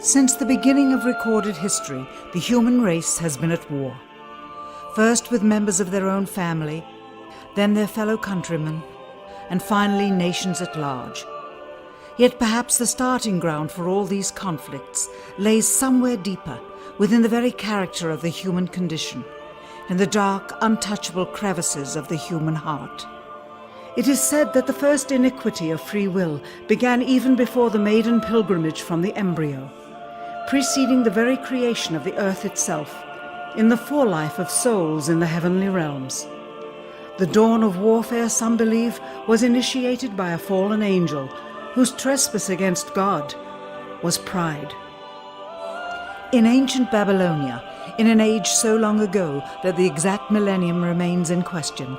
Since the beginning of recorded history, the human race has been at war. First with members of their own family, then their fellow countrymen, and finally nations at large. Yet perhaps the starting ground for all these conflicts lays somewhere deeper, within the very character of the human condition, in the dark, untouchable crevices of the human heart. It is said that the first iniquity of free will began even before the maiden pilgrimage from the embryo, preceding the very creation of the earth itself, in the forelife of souls in the heavenly realms. The dawn of warfare, some believe, was initiated by a fallen angel whose trespass against God was pride. In ancient Babylonia, in an age so long ago that the exact millennium remains in question,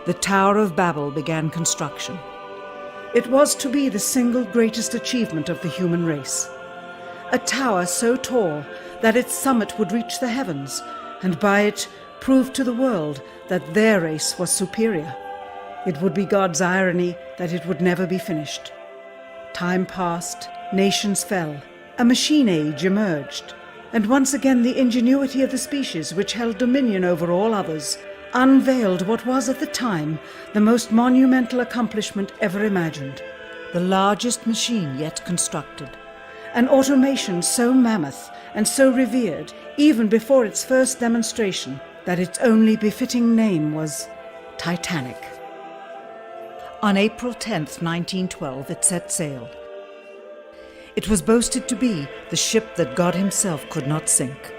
the Tower of Babel began construction. It was to be the single greatest achievement of the human race. A tower so tall that its summit would reach the heavens, and by it prove to the world that their race was superior. It would be God's irony that it would never be finished. Time passed, nations fell, a machine age emerged, and once again the ingenuity of the species which held dominion over all others unveiled what was at the time the most monumental accomplishment ever imagined, the largest machine yet constructed. An automation so mammoth and so revered, even before its first demonstration, that its only befitting name was Titanic. On April 10th, 1912, it set sail. It was boasted to be the ship that God himself could not sink.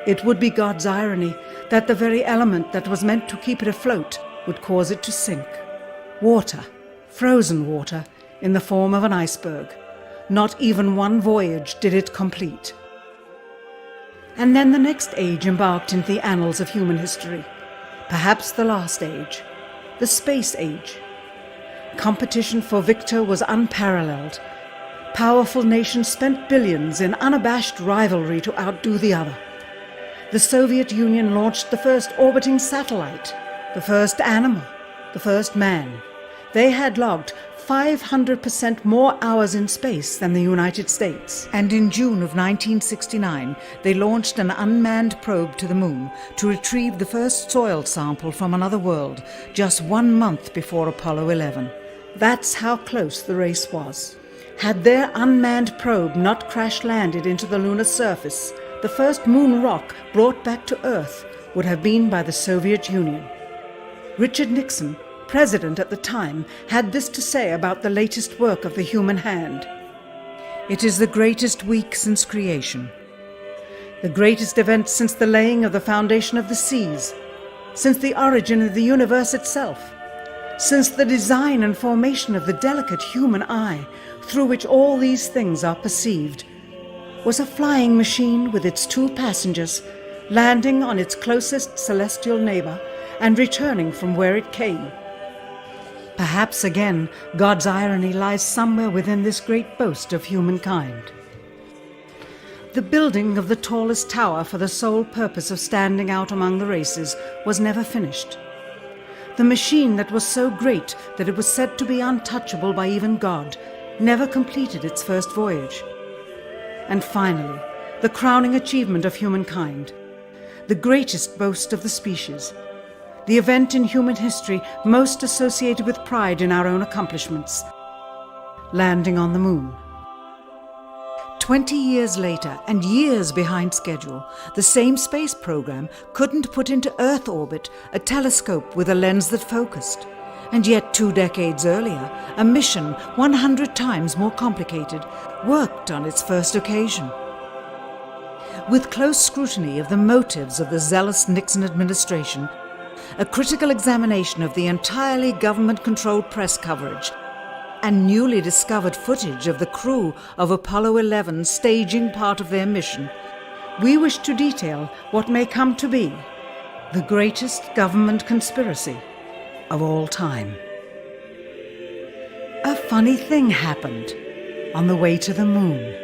It would be God's irony that the very element that was meant to keep it afloat would cause it to sink. Water, frozen water, in the form of an iceberg. Not even one voyage did it complete. And then the next age embarked into the annals of human history, perhaps the last age, the space age. Competition for victor was unparalleled. Powerful nations spent billions in unabashed rivalry to outdo the other. The Soviet Union launched the first orbiting satellite, the first animal, the first man. They had logged 500% more hours in space than the United States. And in June of 1969, they launched an unmanned probe to the moon to retrieve the first soil sample from another world, just 1 month before Apollo 11. That's how close the race was. Had their unmanned probe not crash-landed into the lunar surface, the first moon rock brought back to Earth would have been by the Soviet Union. Richard Nixon, president at the time, had this to say about the latest work of the human hand. It is the greatest week since creation, the greatest event since the laying of the foundation of the seas, since the origin of the universe itself, since the design and formation of the delicate human eye through which all these things are perceived, was a flying machine with its 2 passengers landing on its closest celestial neighbor and returning from where it came. Perhaps again, God's irony lies somewhere within this great boast of humankind. The building of the tallest tower for the sole purpose of standing out among the races was never finished. The machine that was so great that it was said to be untouchable by even God never completed its first voyage. And finally, the crowning achievement of humankind, the greatest boast of the species, the event in human history most associated with pride in our own accomplishments, landing on the moon. 20 years later, and years behind schedule, the same space program couldn't put into Earth orbit a telescope with a lens that focused. And yet 2 decades earlier, a mission 100 times more complicated worked on its first occasion. With close scrutiny of the motives of the zealous Nixon administration, a critical examination of the entirely government-controlled press coverage, and newly discovered footage of the crew of Apollo 11 staging part of their mission, we wish to detail what may come to be the greatest government conspiracy of all time. A funny thing happened on the way to the moon.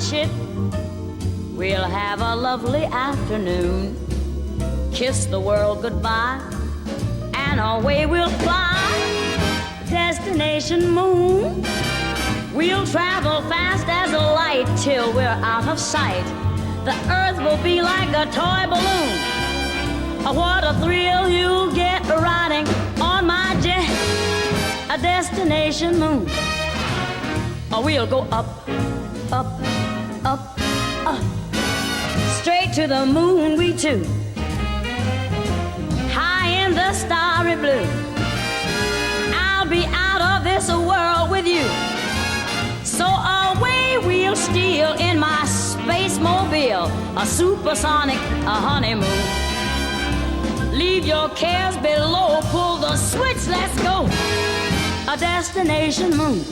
watch it. We'll have a lovely afternoon. Kiss the world goodbye, and away we'll fly. Destination moon. We'll travel fast as a light till we're out of sight. The earth will be like a toy balloon. Oh, what a thrill you'll get riding on my jet. A destination moon. Oh, we'll go up, up, up, up. Straight to the moon we two. High in the starry blue. I'll be out of this world with you. So away we'll steal in my space mobile, a supersonic, a honeymoon. Leave your cares below, pull the switch, let's go. A destination moon.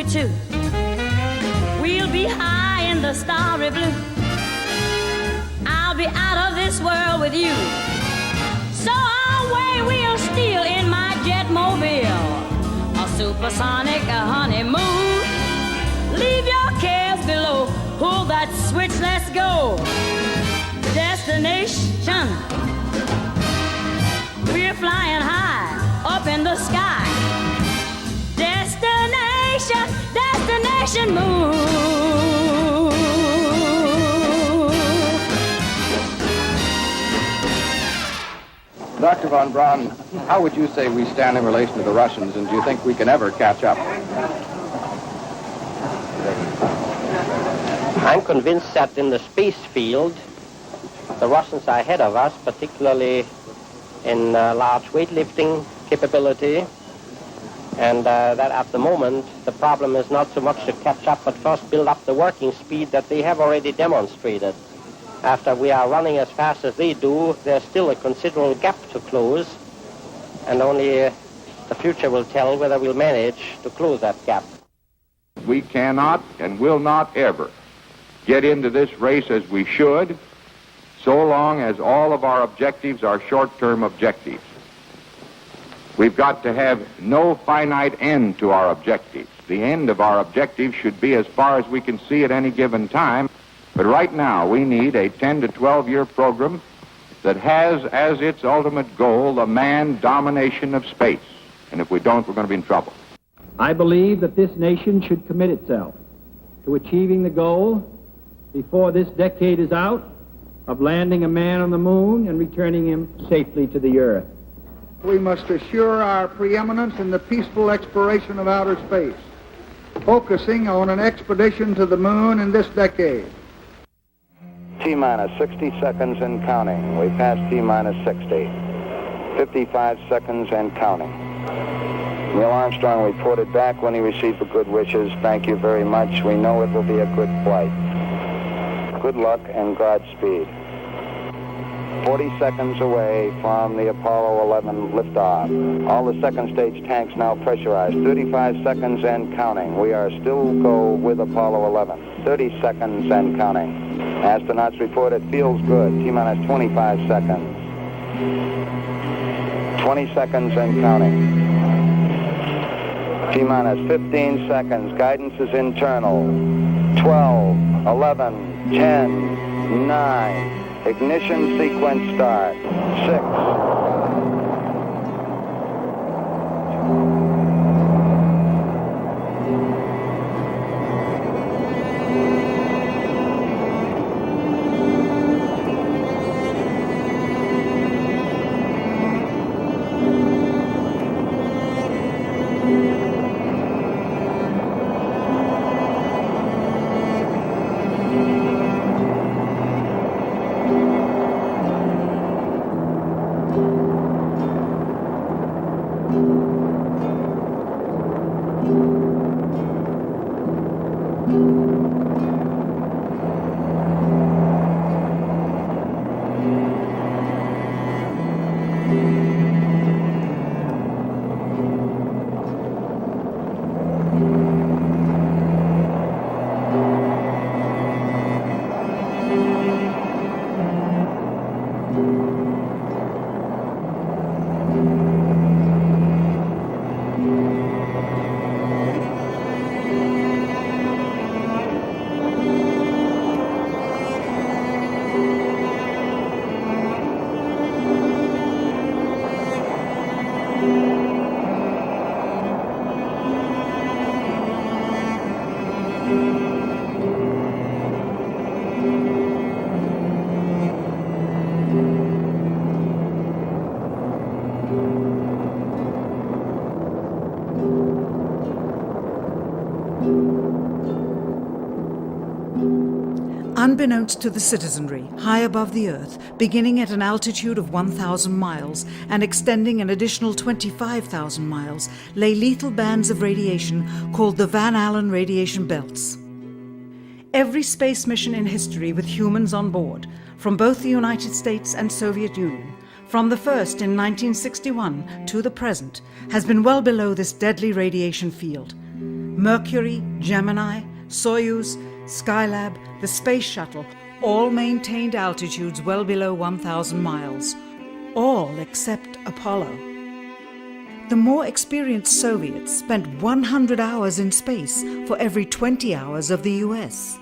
Too. We'll be high in the starry blue. I'll be out of this world with you. So away we'll steal in my jet mobile, a supersonic, a honeymoon. Leave your cares below, pull that switch, let's go. Destination. We're flying high up in the sky. Destination moon. Dr. von Braun, how would you say we stand in relation to the Russians, and do you think we can ever catch up? I'm convinced that in the space field, the Russians are ahead of us, particularly in large weightlifting capability. And that at the moment, the problem is not so much to catch up, but first build up the working speed that they have already demonstrated. After we are running as fast as they do, there's still a considerable gap to close, and only the future will tell whether we'll manage to close that gap. We cannot and will not ever get into this race as we should, so long as all of our objectives are short-term objectives. We've got to have no finite end to our objectives. The end of our objectives should be as far as we can see at any given time. But right now, we need a 10 to 12-year program that has as its ultimate goal the manned domination of space. And if we don't, we're going to be in trouble. I believe that this nation should commit itself to achieving the goal before this decade is out of landing a man on the moon and returning him safely to the Earth. We must assure our preeminence in the peaceful exploration of outer space, focusing on an expedition to the moon in this decade. T-minus 60 seconds and counting. We passed T-minus 60. 55 seconds and counting. Neil Armstrong reported back when he received the good wishes. Thank you very much. We know it will be a good flight. Good luck and Godspeed. 40 seconds away from the Apollo 11 liftoff. All the second stage tanks now pressurized. 35 seconds and counting. We are still go with Apollo 11. 30 seconds and counting. Astronauts report it feels good. T-minus 25 seconds. 20 seconds and counting. T-minus 15 seconds. Guidance is internal. 12, 11, 10, 9. Ignition sequence start. 6. Unbeknownst to the citizenry, high above the Earth, beginning at an altitude of 1,000 miles and extending an additional 25,000 miles, lay lethal bands of radiation called the Van Allen radiation belts. Every space mission in history with humans on board, from both the United States and Soviet Union, from the first in 1961 to the present, has been well below this deadly radiation field. Mercury, Gemini, Soyuz, Skylab, the Space Shuttle, all maintained altitudes well below 1,000 miles. All except Apollo. The more experienced Soviets spent 100 hours in space for every 20 hours of the US.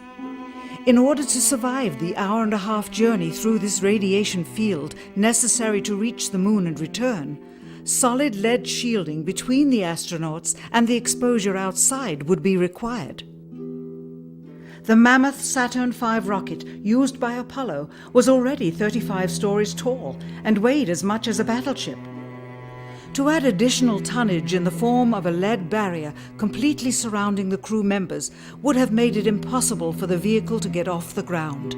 In order to survive the hour-and-a-half journey through this radiation field necessary to reach the moon and return, solid lead shielding between the astronauts and the exposure outside would be required. The mammoth Saturn V rocket used by Apollo was already 35 stories tall and weighed as much as a battleship. To add additional tonnage in the form of a lead barrier completely surrounding the crew members would have made it impossible for the vehicle to get off the ground.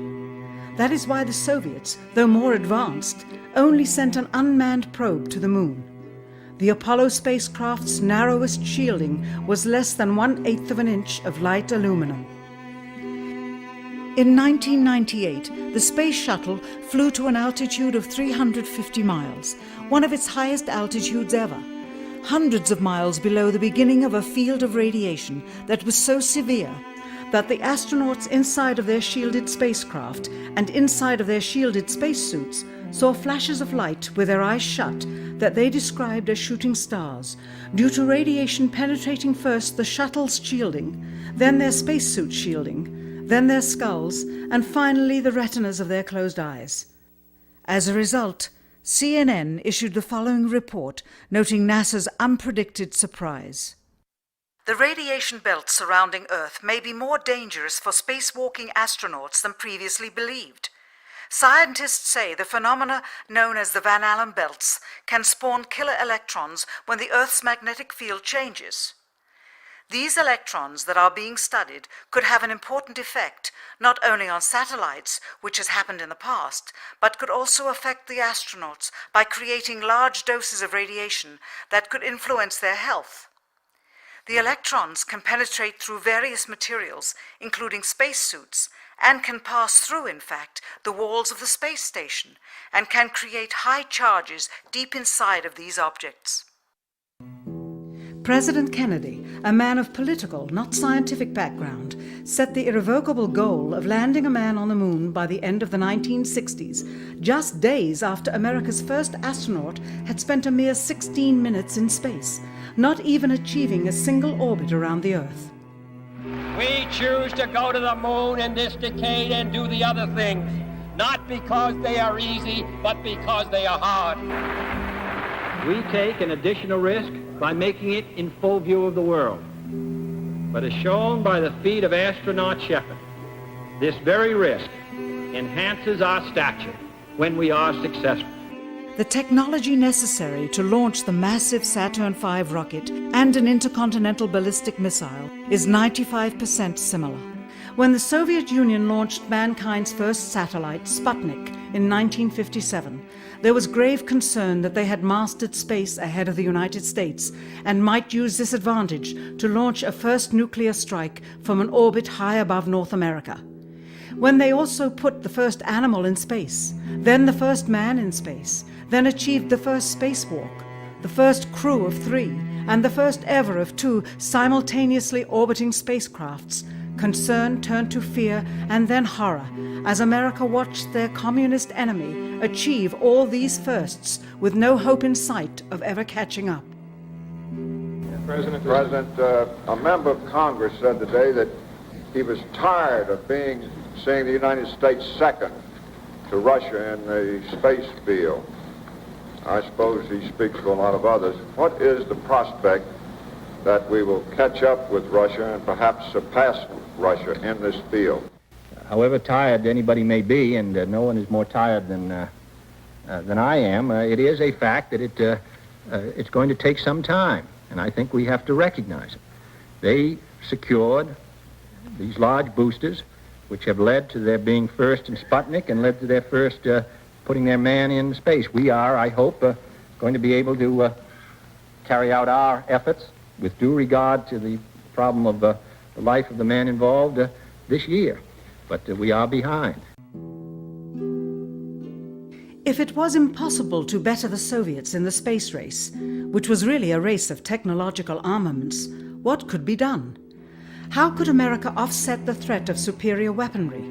That is why the Soviets, though more advanced, only sent an unmanned probe to the moon. The Apollo spacecraft's narrowest shielding was less than 1/8 of an inch of light aluminum. In 1998, the Space Shuttle flew to an altitude of 350 miles, one of its highest altitudes ever, hundreds of miles below the beginning of a field of radiation that was so severe that the astronauts inside of their shielded spacecraft and inside of their shielded spacesuits saw flashes of light with their eyes shut that they described as shooting stars, due to radiation penetrating first the shuttle's shielding, then their spacesuit shielding, then their skulls, and finally the retinas of their closed eyes. As a result, CNN issued the following report noting NASA's unpredicted surprise. The radiation belt surrounding Earth may be more dangerous for spacewalking astronauts than previously believed. Scientists say the phenomena known as the Van Allen belts can spawn killer electrons when the Earth's magnetic field changes. These electrons that are being studied could have an important effect, not only on satellites, which has happened in the past, but could also affect the astronauts by creating large doses of radiation that could influence their health. The electrons can penetrate through various materials, including spacesuits, and can pass through, in fact, the walls of the space station, and can create high charges deep inside of these objects. President Kennedy, a man of political, not scientific background, set the irrevocable goal of landing a man on the moon by the end of the 1960s, just days after America's first astronaut had spent a mere 16 minutes in space, not even achieving a single orbit around the Earth. We choose to go to the moon in this decade and do the other things, not because they are easy, but because they are hard. We take an additional risk by making it in full view of the world. But as shown by the feat of astronaut Shepard, this very risk enhances our stature when we are successful. The technology necessary to launch the massive Saturn V rocket and an intercontinental ballistic missile is 95% similar. When the Soviet Union launched mankind's first satellite, Sputnik, in 1957, there was grave concern that they had mastered space ahead of the United States and might use this advantage to launch a first nuclear strike from an orbit high above North America. When they also put the first animal in space, then the first man in space, then achieved the first spacewalk, the first crew of 3, and the first ever of 2 simultaneously orbiting spacecrafts, concern turned to fear and then horror as America watched their communist enemy achieve all these firsts with no hope in sight of ever catching up. President, a member of Congress said today that he was tired of seeing the United States second to Russia in the space field. I suppose he speaks for a lot of others. What is the prospect that we will catch up with Russia and perhaps surpass Russia in this field? However tired anybody may be, and no one is more tired than I am, it is a fact that it's going to take some time, and I think we have to recognize it. They secured these large boosters which have led to their being first in Sputnik and led to their first putting their man in space. We are, I hope, going to be able to carry out our efforts with due regard to the problem of the life of the man involved this year. But we are behind. If it was impossible to better the Soviets in the space race, which was really a race of technological armaments, what could be done? How could America offset the threat of superior weaponry?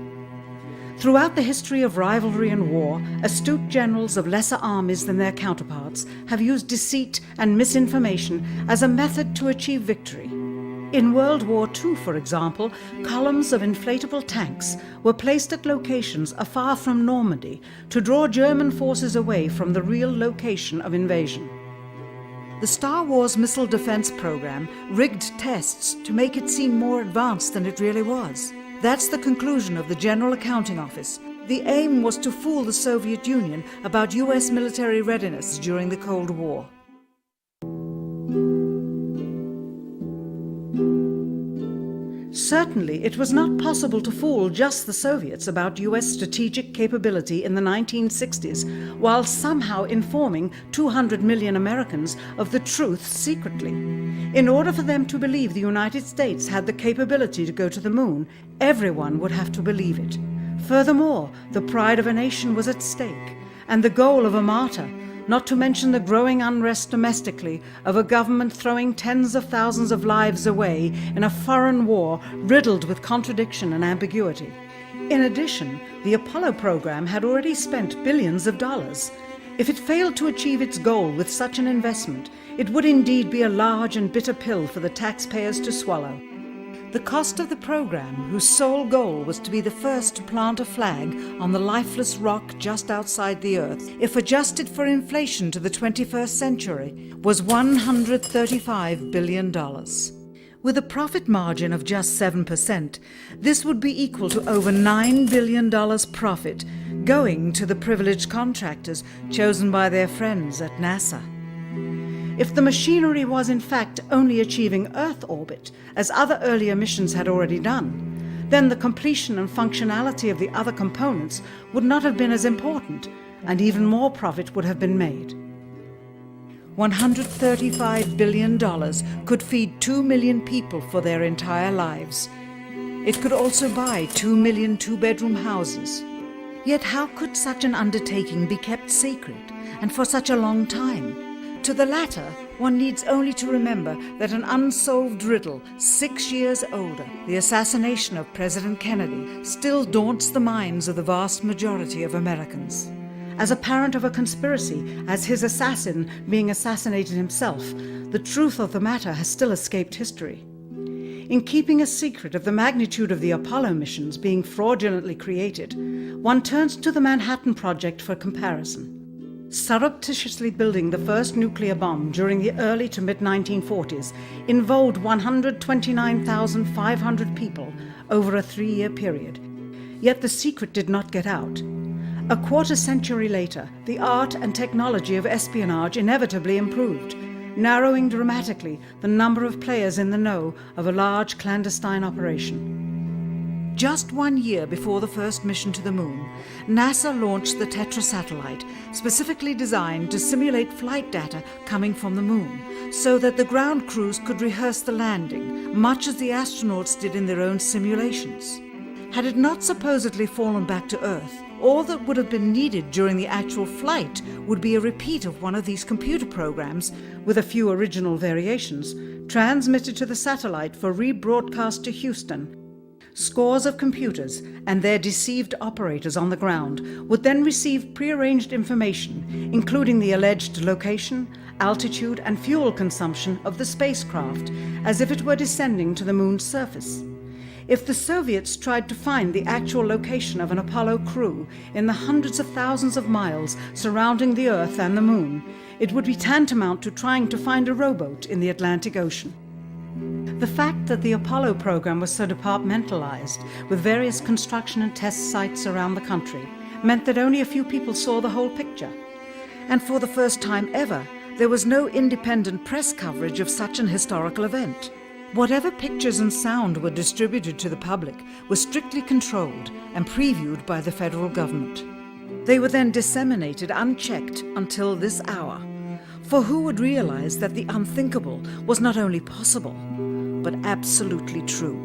Throughout the history of rivalry and war, astute generals of lesser armies than their counterparts have used deceit and misinformation as a method to achieve victory. In World War II, for example, columns of inflatable tanks were placed at locations afar from Normandy to draw German forces away from the real location of invasion. The Star Wars missile defense program rigged tests to make it seem more advanced than it really was. That's the conclusion of the General Accounting Office. The aim was to fool the Soviet Union about US military readiness during the Cold War. Certainly, it was not possible to fool just the Soviets about US strategic capability in the 1960s, while somehow informing 200 million Americans of the truth secretly. In order for them to believe the United States had the capability to go to the moon, everyone would have to believe it. Furthermore, the pride of a nation was at stake, and the goal of a martyr, not to mention the growing unrest domestically of a government throwing tens of thousands of lives away in a foreign war riddled with contradiction and ambiguity. In addition, the Apollo program had already spent billions of dollars. If it failed to achieve its goal with such an investment, it would indeed be a large and bitter pill for the taxpayers to swallow. The cost of the program, whose sole goal was to be the first to plant a flag on the lifeless rock just outside the Earth, if adjusted for inflation to the 21st century, was $135 billion. With a profit margin of just 7%, this would be equal to over $9 billion profit going to the privileged contractors chosen by their friends at NASA. If the machinery was in fact only achieving Earth orbit, as other earlier missions had already done, then the completion and functionality of the other components would not have been as important, and even more profit would have been made. $135 billion could feed 2 million people for their entire lives. It could also buy 2 million two-bedroom houses. Yet how could such an undertaking be kept secret, and for such a long time? To the latter, one needs only to remember that an unsolved riddle 6 years older, the assassination of President Kennedy, still daunts the minds of the vast majority of Americans. As a parent of a conspiracy, as his assassin being assassinated himself, the truth of the matter has still escaped history. In keeping a secret of the magnitude of the Apollo missions being fraudulently created, one turns to the Manhattan Project for comparison. Surreptitiously building the first nuclear bomb during the early to mid-1940s involved 129,500 people over a 3-year period. Yet the secret did not get out. A quarter century later, the art and technology of espionage inevitably improved, narrowing dramatically the number of players in the know of a large clandestine operation. Just 1 year before the first mission to the moon, NASA launched the Tetra satellite, specifically designed to simulate flight data coming from the moon, so that the ground crews could rehearse the landing, much as the astronauts did in their own simulations. Had it not supposedly fallen back to Earth, all that would have been needed during the actual flight would be a repeat of one of these computer programs, with a few original variations, transmitted to the satellite for rebroadcast to Houston. Scores of computers and their deceived operators on the ground would then receive prearranged information, including the alleged location, altitude, and fuel consumption of the spacecraft, as if it were descending to the moon's surface. If the Soviets tried to find the actual location of an Apollo crew in the hundreds of thousands of miles surrounding the Earth and the moon, it would be tantamount to trying to find a rowboat in the Atlantic Ocean. The fact that the Apollo program was so departmentalized, with various construction and test sites around the country, meant that only a few people saw the whole picture. And for the first time ever, there was no independent press coverage of such an historical event. Whatever pictures and sound were distributed to the public were strictly controlled and previewed by the federal government. They were then disseminated unchecked until this hour. For who would realize that the unthinkable was not only possible, but absolutely true?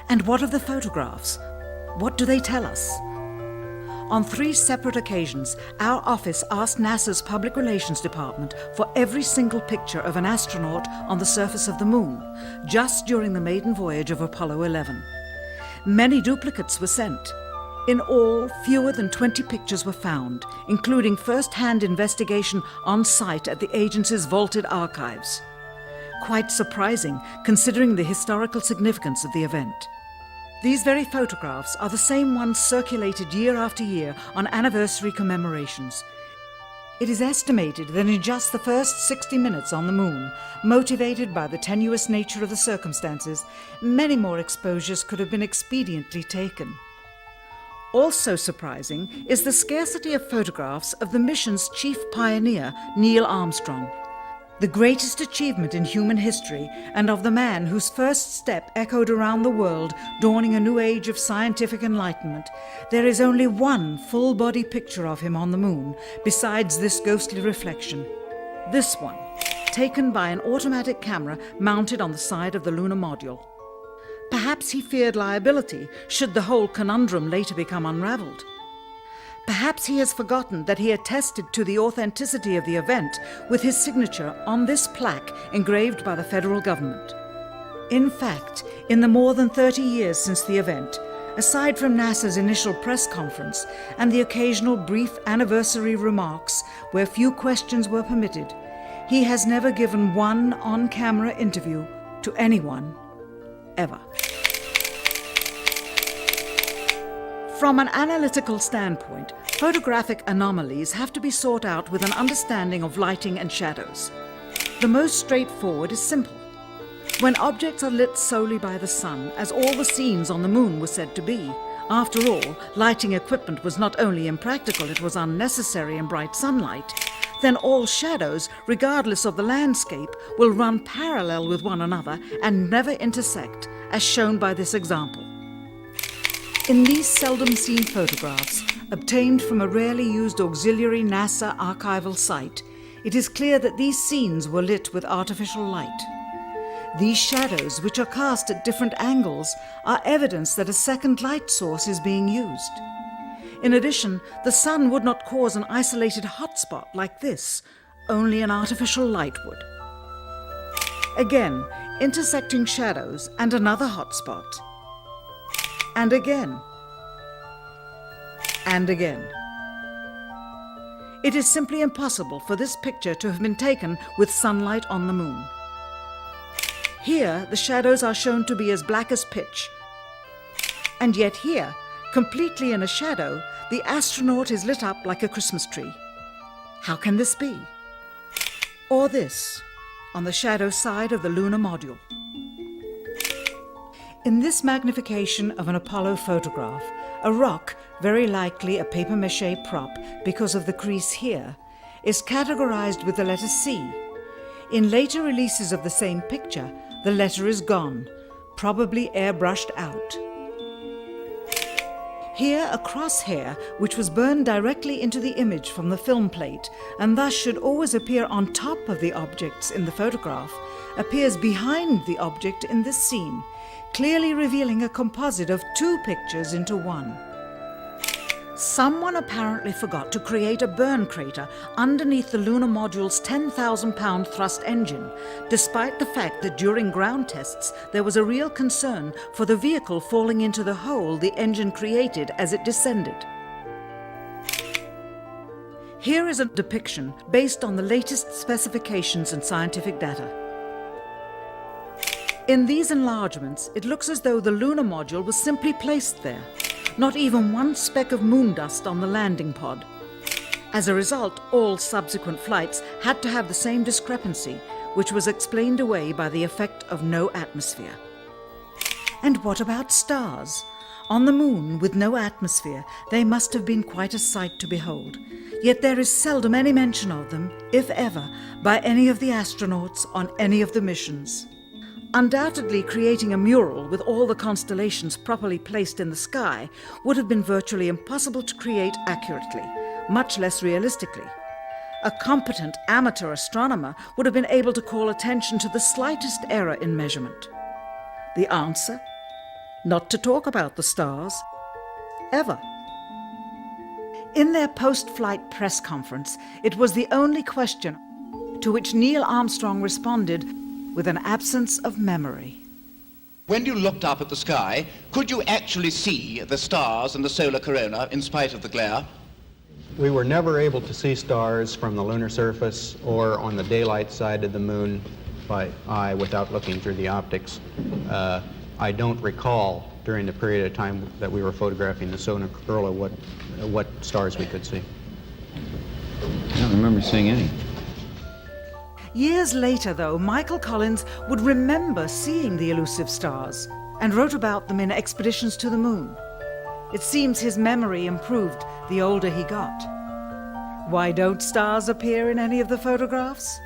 And what of the photographs? What do they tell us? On 3 separate occasions, our office asked NASA's Public Relations Department for every single picture of an astronaut on the surface of the Moon, just during the maiden voyage of Apollo 11. Many duplicates were sent. In all, fewer than 20 pictures were found, including first-hand investigation on site at the agency's vaulted archives. Quite surprising, considering the historical significance of the event. These very photographs are the same ones circulated year after year on anniversary commemorations. It is estimated that in just the first 60 minutes on the Moon, motivated by the tenuous nature of the circumstances, many more exposures could have been expediently taken. Also surprising is the scarcity of photographs of the mission's chief pioneer, Neil Armstrong. The greatest achievement in human history, and of the man whose first step echoed around the world, dawning a new age of scientific enlightenment, there is only one full-body picture of him on the Moon, besides this ghostly reflection. This one, taken by an automatic camera mounted on the side of the lunar module. Perhaps he feared liability should the whole conundrum later become unraveled. Perhaps he has forgotten that he attested to the authenticity of the event with his signature on this plaque engraved by the federal government. In fact, in the more than 30 years since the event, aside from NASA's initial press conference and the occasional brief anniversary remarks where few questions were permitted, he has never given one on-camera interview to anyone, ever. From an analytical standpoint, photographic anomalies have to be sought out with an understanding of lighting and shadows. The most straightforward is simple. When objects are lit solely by the sun, as all the scenes on the Moon were said to be, after all, lighting equipment was not only impractical, it was unnecessary in bright sunlight, then all shadows, regardless of the landscape, will run parallel with one another and never intersect, as shown by this example. In these seldom-seen photographs, obtained from a rarely used auxiliary NASA archival site, it is clear that these scenes were lit with artificial light. These shadows, which are cast at different angles, are evidence that a second light source is being used. In addition, the sun would not cause an isolated hotspot like this, only an artificial light would. Again, intersecting shadows and another hotspot. And again. And again. It is simply impossible for this picture to have been taken with sunlight on the Moon. Here, the shadows are shown to be as black as pitch. And yet here, completely in a shadow, the astronaut is lit up like a Christmas tree. How can this be? Or this, on the shadow side of the lunar module. In this magnification of an Apollo photograph, a rock, very likely a papier-mâché prop because of the crease here, is categorized with the letter C. In later releases of the same picture, the letter is gone, probably airbrushed out. Here, a crosshair, which was burned directly into the image from the film plate, and thus should always appear on top of the objects in the photograph, appears behind the object in this scene, clearly revealing a composite of 2 pictures into one. Someone apparently forgot to create a burn crater underneath the lunar module's 10,000-pound thrust engine, despite the fact that during ground tests there was a real concern for the vehicle falling into the hole the engine created as it descended. Here is a depiction based on the latest specifications and scientific data. In these enlargements, it looks as though the lunar module was simply placed there, not even one speck of moon dust on the landing pod. As a result, all subsequent flights had to have the same discrepancy, which was explained away by the effect of no atmosphere. And what about stars? On the moon, with no atmosphere, they must have been quite a sight to behold. Yet there is seldom any mention of them, if ever, by any of the astronauts on any of the missions. Undoubtedly, creating a mural with all the constellations properly placed in the sky would have been virtually impossible to create accurately, much less realistically. A competent amateur astronomer would have been able to call attention to the slightest error in measurement. The answer? Not to talk about the stars. Ever. In their post-flight press conference, it was the only question to which Neil Armstrong responded with an absence of memory. When you looked up at the sky, could you actually see the stars and the solar corona in spite of the glare? We were never able to see stars from the lunar surface or on the daylight side of the moon by eye without looking through the optics. I don't recall during the period of time that we were photographing the solar corona what stars we could see. I don't remember seeing any. Years later, though, Michael Collins would remember seeing the elusive stars and wrote about them in Expeditions to the Moon. It seems his memory improved the older he got. Why don't stars appear in any of the photographs?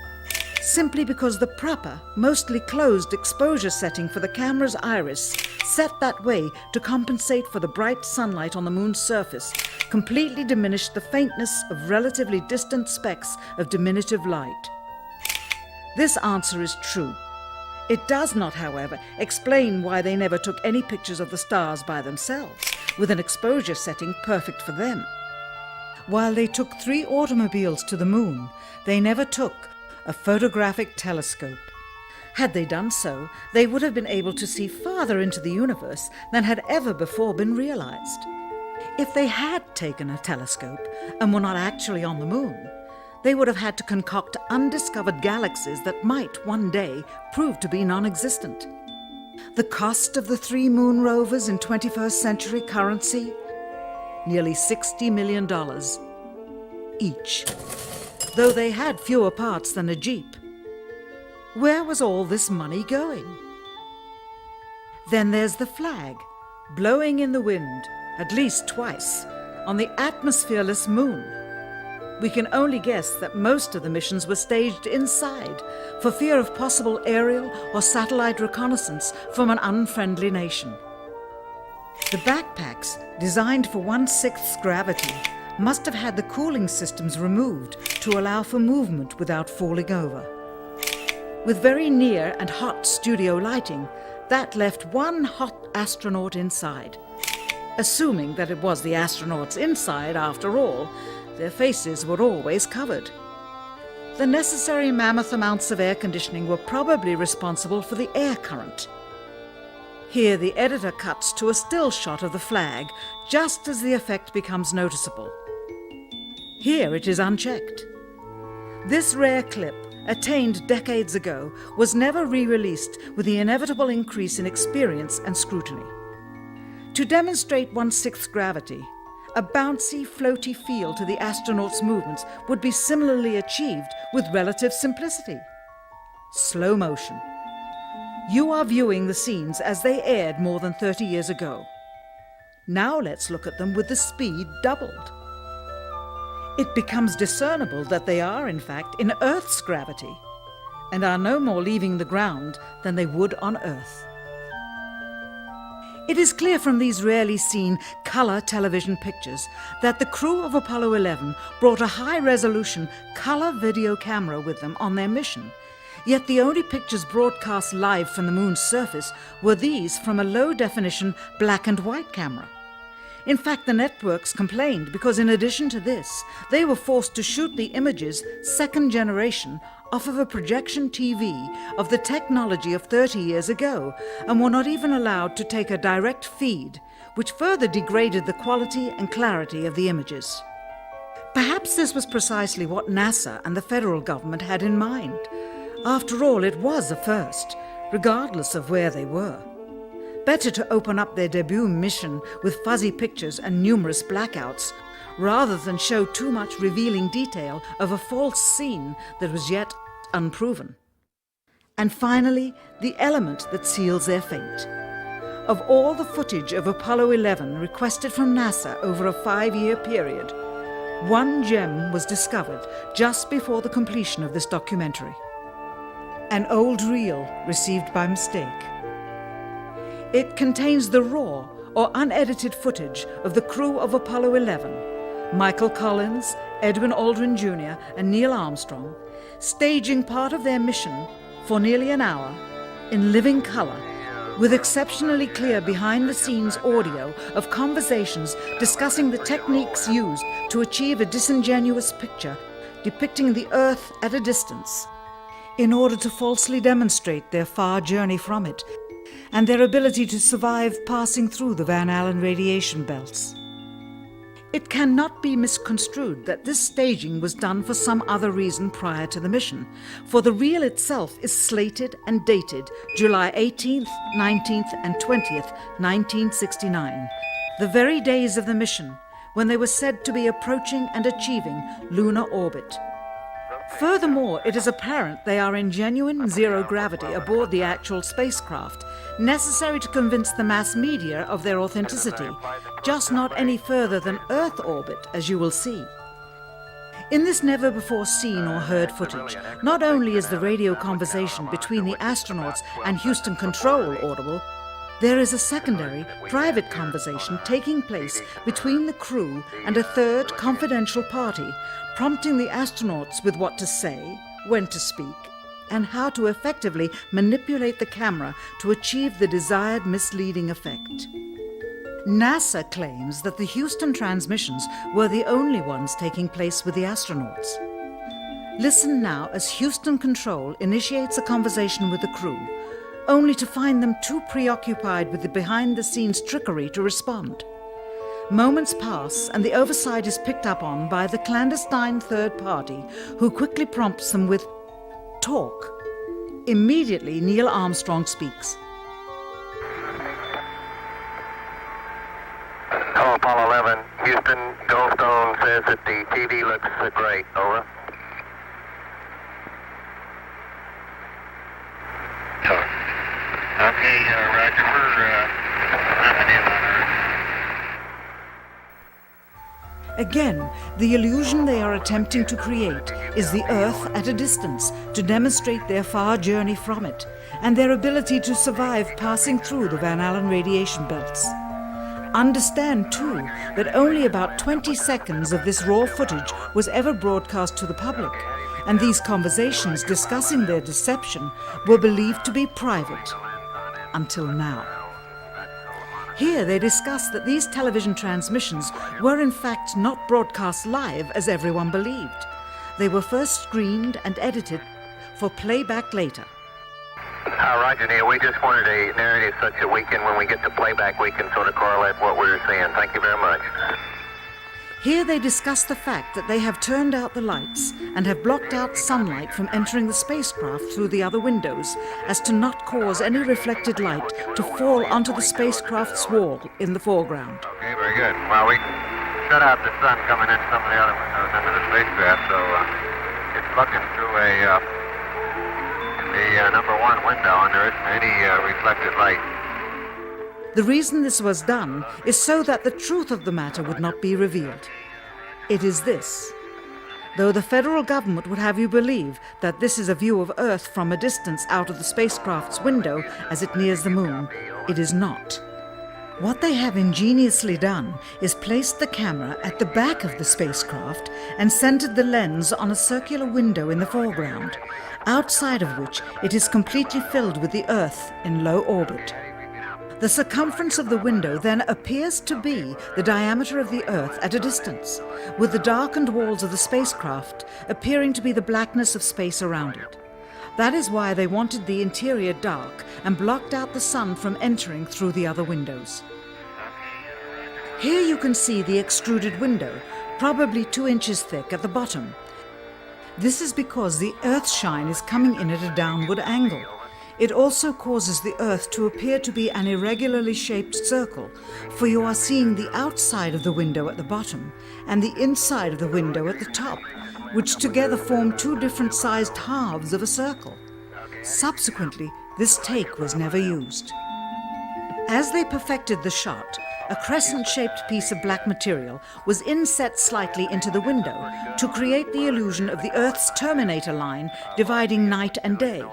Simply because the proper, mostly closed exposure setting for the camera's iris, set that way to compensate for the bright sunlight on the moon's surface, completely diminished the faintness of relatively distant specks of diminutive light. This answer is true. It does not, however, explain why they never took any pictures of the stars by themselves, with an exposure setting perfect for them. While they took 3 automobiles to the moon, they never took a photographic telescope. Had they done so, they would have been able to see farther into the universe than had ever before been realized. If they had taken a telescope and were not actually on the moon, they would have had to concoct undiscovered galaxies that might one day prove to be non-existent. The cost of the 3 moon rovers in 21st century currency? Nearly $60 million each, though they had fewer parts than a Jeep. Where was all this money going? Then there's the flag, blowing in the wind, at least twice, on the atmosphereless moon. We can only guess that most of the missions were staged inside for fear of possible aerial or satellite reconnaissance from an unfriendly nation. The backpacks, designed for 1/6 gravity, must have had the cooling systems removed to allow for movement without falling over. With very near and hot studio lighting, that left one hot astronaut inside. Assuming that it was the astronauts inside, after all, their faces were always covered. The necessary mammoth amounts of air conditioning were probably responsible for the air current. Here the editor cuts to a still shot of the flag, just as the effect becomes noticeable. Here it is unchecked. This rare clip, attained decades ago, was never re-released with the inevitable increase in experience and scrutiny. To demonstrate 1/6 gravity, a bouncy, floaty feel to the astronauts' movements would be similarly achieved with relative simplicity. Slow motion. You are viewing the scenes as they aired more than 30 years ago. Now let's look at them with the speed doubled. It becomes discernible that they are, in fact, in Earth's gravity, and are no more leaving the ground than they would on Earth. It is clear from these rarely seen color television pictures that the crew of Apollo 11 brought a high-resolution color video camera with them on their mission, yet the only pictures broadcast live from the moon's surface were these from a low-definition black and white camera. In fact, the networks complained because in addition to this, they were forced to shoot the images, second generation, off of a projection TV of the technology of 30 years ago, and were not even allowed to take a direct feed, which further degraded the quality and clarity of the images. Perhaps this was precisely what NASA and the federal government had in mind. After all, it was a first, regardless of where they were. Better to open up their debut mission with fuzzy pictures and numerous blackouts, rather than show too much revealing detail of a false scene that was yet unproven. And finally, the element that seals their fate. Of all the footage of Apollo 11 requested from NASA over a 5-year period, one gem was discovered just before the completion of this documentary. An old reel received by mistake. It contains the raw or unedited footage of the crew of Apollo 11, Michael Collins, Edwin Aldrin Jr., and Neil Armstrong, staging part of their mission for nearly an hour in living color, with exceptionally clear behind-the-scenes audio of conversations discussing the techniques used to achieve a disingenuous picture depicting the Earth at a distance, in order to falsely demonstrate their far journey from it and their ability to survive passing through the Van Allen radiation belts. It cannot be misconstrued that this staging was done for some other reason prior to the mission, for the reel itself is slated and dated July 18th, 19th, and 20th, 1969, the very days of the mission when they were said to be approaching and achieving lunar orbit. Furthermore, it is apparent they are in genuine zero gravity aboard the actual spacecraft, necessary to convince the mass media of their authenticity, just not any further than Earth orbit, as you will see. In this never-before-seen or heard footage, not only is the radio conversation between the astronauts and Houston Control audible, there is a secondary, private conversation taking place between the crew and a third confidential party, prompting the astronauts with what to say, when to speak, and how to effectively manipulate the camera to achieve the desired misleading effect. NASA claims that the Houston transmissions were the only ones taking place with the astronauts. Listen now as Houston Control initiates a conversation with the crew, only to find them too preoccupied with the behind-the-scenes trickery to respond. Moments pass and the oversight is picked up on by the clandestine third party, who quickly prompts them with, "Talk." Immediately, Neil Armstrong speaks. Hello, Apollo 11. Houston, Goldstone says that the TV looks great. Over. Okay, Roger. We're mapping in on Earth. Again, the illusion they are attempting to create is the Earth at a distance to demonstrate their far journey from it and their ability to survive passing through the Van Allen radiation belts. Understand, too, that only about 20 seconds of this raw footage was ever broadcast to the public, and these conversations discussing their deception were believed to be private. Until now. Here they discuss that these television transmissions were in fact not broadcast live as everyone believed. They were first screened and edited for playback later. Roger, Neil, we just wanted a narrative such that we can, when we get to playback, we can sort of correlate what we're seeing. Thank you very much. Here they discuss the fact that they have turned out the lights and have blocked out sunlight from entering the spacecraft through the other windows, as to not cause any reflected light to fall onto the spacecraft's wall in the foreground. Okay, very good. Well, we shut out the sun coming in some of the other windows into the spacecraft, so it's looking through the number one window, and there isn't any reflected light. The reason this was done is so that the truth of the matter would not be revealed. It is this. Though the federal government would have you believe that this is a view of Earth from a distance out of the spacecraft's window as it nears the moon, it is not. What they have ingeniously done is placed the camera at the back of the spacecraft and centered the lens on a circular window in the foreground, outside of which it is completely filled with the Earth in low orbit. The circumference of the window then appears to be the diameter of the Earth at a distance, with the darkened walls of the spacecraft appearing to be the blackness of space around it. That is why they wanted the interior dark and blocked out the sun from entering through the other windows. Here you can see the extruded window, probably 2 inches thick at the bottom. This is because the Earth's shine is coming in at a downward angle. It also causes the Earth to appear to be an irregularly shaped circle, for you are seeing the outside of the window at the bottom and the inside of the window at the top, which together form 2 different sized halves of a circle. Subsequently, this take was never used. As they perfected the shot, a crescent-shaped piece of black material was inset slightly into the window to create the illusion of the Earth's terminator line dividing night and day.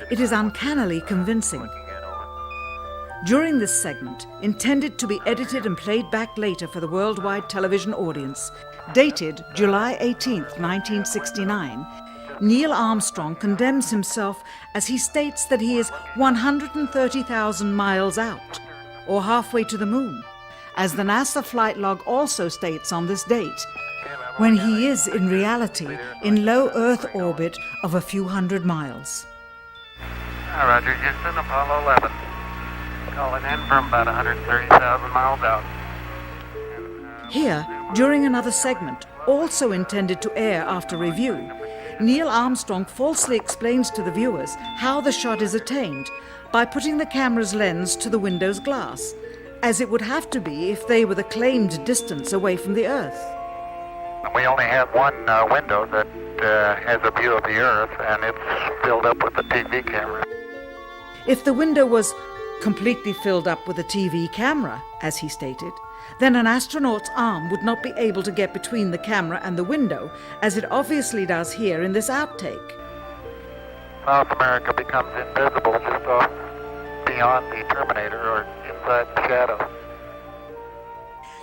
It is uncannily convincing. During this segment, intended to be edited and played back later for the worldwide television audience, dated July 18, 1969, Neil Armstrong condemns himself as he states that he is 130,000 miles out, or halfway to the moon, as the NASA flight log also states on this date, when he is in reality in low Earth orbit of a few hundred miles. Roger, Houston, Apollo 11. Calling in from about 130,000 miles out. Here, during another segment, also intended to air after review, Neil Armstrong falsely explains to the viewers how the shot is attained by putting the camera's lens to the window's glass, as it would have to be if they were the claimed distance away from the Earth. We only have one window that has a view of the Earth, and it's filled up with the TV camera. If the window was completely filled up with a TV camera, as he stated, then an astronaut's arm would not be able to get between the camera and the window, as it obviously does here in this outtake. South America becomes invisible just off beyond the Terminator or inside the shadow.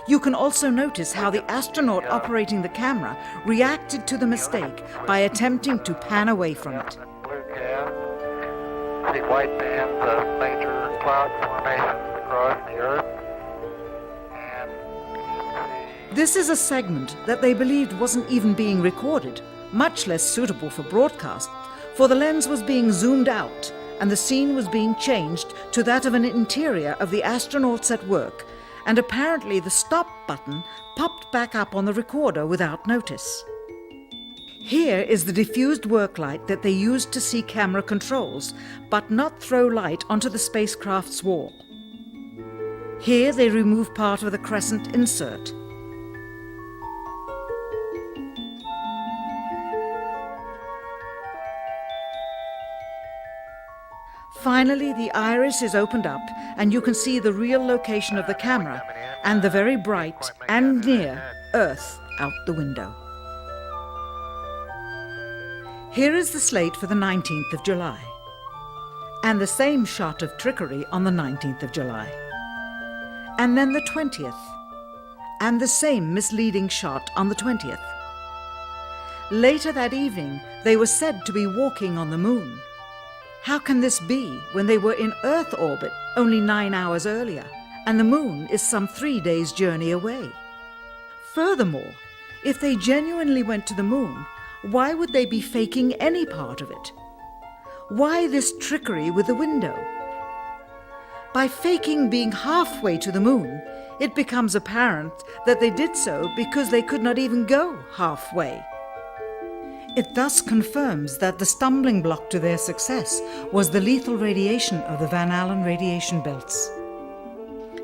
You can also notice how the astronaut operating the camera reacted to the mistake by attempting to pan away from it. Blue cast. See white bands of major cloud formations across the Earth. This is a segment that they believed wasn't even being recorded, much less suitable for broadcast, for the lens was being zoomed out and the scene was being changed to that of an interior of the astronauts at work, and apparently the stop button popped back up on the recorder without notice. Here is the diffused work light that they used to see camera controls, but not throw light onto the spacecraft's wall. Here they remove part of the crescent insert. Finally, the iris is opened up and you can see the real location of the camera and the very bright and near Earth out the window. Here is the slate for the 19th of July, and the same shot of trickery on the 19th of July, and then the 20th, and the same misleading shot on the 20th. Later that evening, they were said to be walking on the moon. How can this be when they were in Earth orbit only 9 hours earlier, and the moon is some 3 days' journey away? Furthermore, if they genuinely went to the moon, why would they be faking any part of it? Why this trickery with the window? By faking being halfway to the moon, it becomes apparent that they did so because they could not even go halfway. It thus confirms that the stumbling block to their success was the lethal radiation of the Van Allen radiation belts.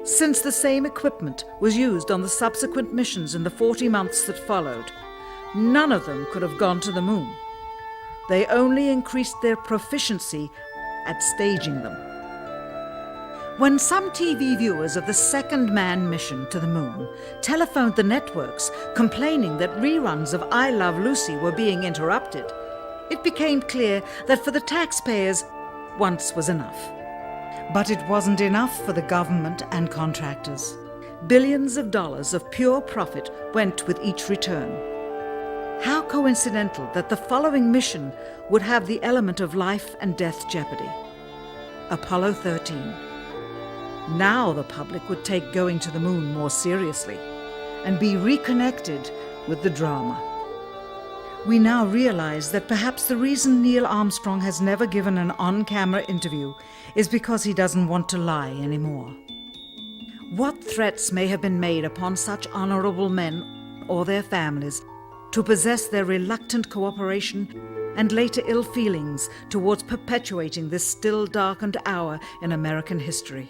Since the same equipment was used on the subsequent missions in the 40 months that followed, none of them could have gone to the moon. They only increased their proficiency at staging them. When some TV viewers of the second manned mission to the moon telephoned the networks complaining that reruns of I Love Lucy were being interrupted, it became clear that for the taxpayers, once was enough. But it wasn't enough for the government and contractors. Billions of dollars of pure profit went with each return. How coincidental that the following mission would have the element of life and death jeopardy. Apollo 13. Now the public would take going to the moon more seriously and be reconnected with the drama. We now realize that perhaps the reason Neil Armstrong has never given an on-camera interview is because he doesn't want to lie anymore. What threats may have been made upon such honorable men or their families to possess their reluctant cooperation and later ill feelings towards perpetuating this still darkened hour in American history?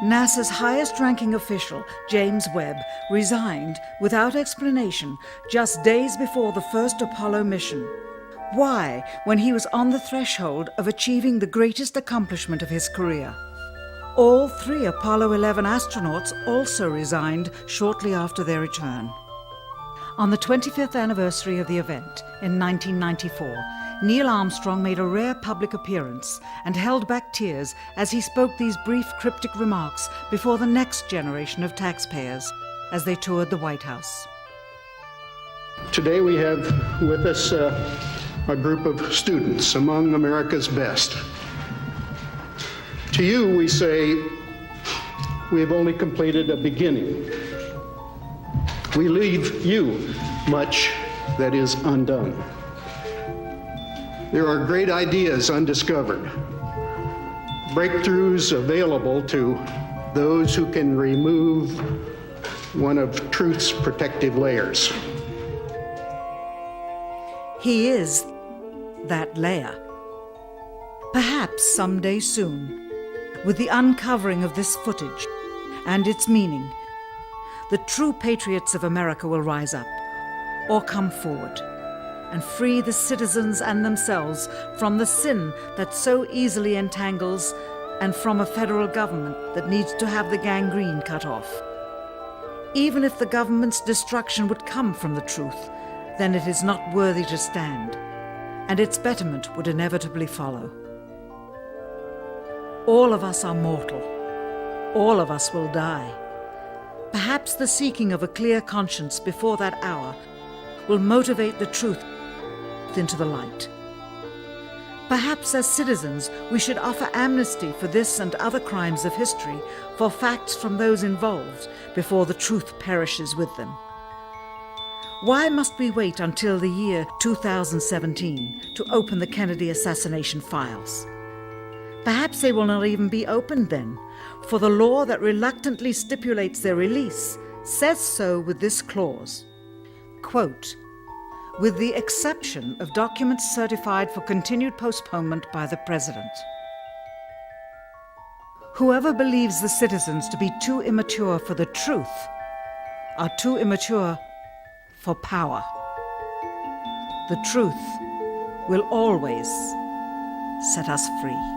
NASA's highest-ranking official, James Webb, resigned without explanation just days before the first Apollo mission. Why, when he was on the threshold of achieving the greatest accomplishment of his career? All 3 Apollo 11 astronauts also resigned shortly after their return. On the 25th anniversary of the event in 1994, Neil Armstrong made a rare public appearance and held back tears as he spoke these brief cryptic remarks before the next generation of taxpayers as they toured the White House. Today we have with us a group of students among America's best. To you we say, we have only completed a beginning. We leave you much that is undone. There are great ideas undiscovered, breakthroughs available to those who can remove one of truth's protective layers. He is that layer. Perhaps someday soon, with the uncovering of this footage and its meaning, the true patriots of America will rise up or come forward and free the citizens and themselves from the sin that so easily entangles and from a federal government that needs to have the gangrene cut off. Even if the government's destruction would come from the truth, then it is not worthy to stand, and its betterment would inevitably follow. All of us are mortal. All of us will die. Perhaps the seeking of a clear conscience before that hour will motivate the truth into the light. Perhaps as citizens we should offer amnesty for this and other crimes of history, for facts from those involved, before the truth perishes with them. Why must we wait until the year 2017 to open the Kennedy assassination files? Perhaps they will not even be opened then, for the law that reluctantly stipulates their release says so with this clause, quote, with the exception of documents certified for continued postponement by the President. Whoever believes the citizens to be too immature for the truth are too immature for power. The truth will always set us free.